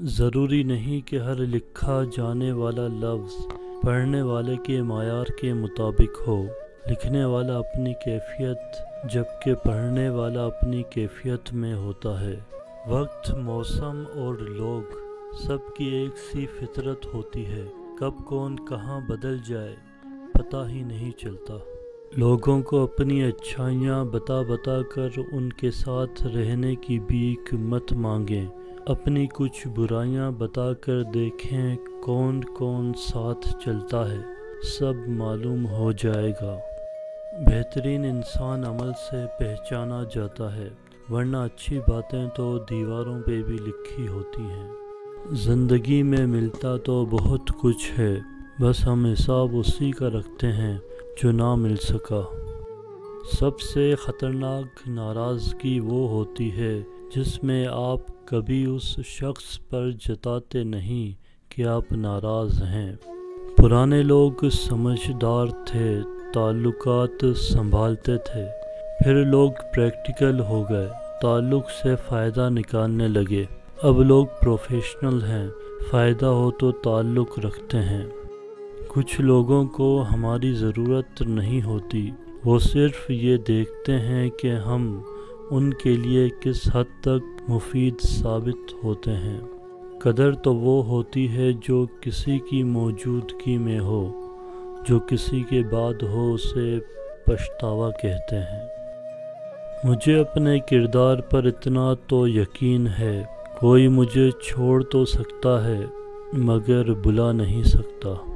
ضروری نہیں کہ ہر لکھا جانے والا لفظ پڑھنے والے کے معیار کے مطابق ہو۔ لکھنے والا اپنی کیفیت جبکہ پڑھنے والا اپنی کیفیت میں ہوتا ہے۔ وقت، موسم اور لوگ سب کی ایک سی فطرت ہوتی ہے۔ کب کون کہاں بدل جائے پتہ ہی نہیں چلتا۔ لوگوں کو اپنی اچھائیاں بتا بتا کر ان کے ساتھ رہنے کی بھیک مت مانگیں۔ اپنی کچھ برائیاں بتا کر دیکھیں کون کون ساتھ چلتا ہے، سب معلوم ہو جائے گا۔ بہترین انسان عمل سے پہچانا جاتا ہے، ورنہ اچھی باتیں تو دیواروں پہ بھی لکھی ہوتی ہیں۔ زندگی میں ملتا تو بہت کچھ ہے، بس ہم حساب اسی کا رکھتے ہیں جو نہ مل سکا۔ سب سے خطرناک ناراضگی وہ ہوتی ہے جس میں آپ کبھی اس شخص پر جتاتے نہیں کہ آپ ناراض ہیں۔ پرانے لوگ سمجھدار تھے، تعلقات سنبھالتے تھے، پھر لوگ پریکٹیکل ہو گئے، تعلق سے فائدہ نکالنے لگے۔ اب لوگ پروفیشنل ہیں، فائدہ ہو تو تعلق رکھتے ہیں۔ کچھ لوگوں کو ہماری ضرورت نہیں ہوتی، وہ صرف یہ دیکھتے ہیں کہ ہم ان کے لیے کس حد تک مفید ثابت ہوتے ہیں۔ قدر تو وہ ہوتی ہے جو کسی کی موجودگی میں ہو، جو کسی کے بعد ہو اسے پچھتاوا کہتے ہیں۔ مجھے اپنے کردار پر اتنا تو یقین ہے، کوئی مجھے چھوڑ تو سکتا ہے مگر بلا نہیں سکتا۔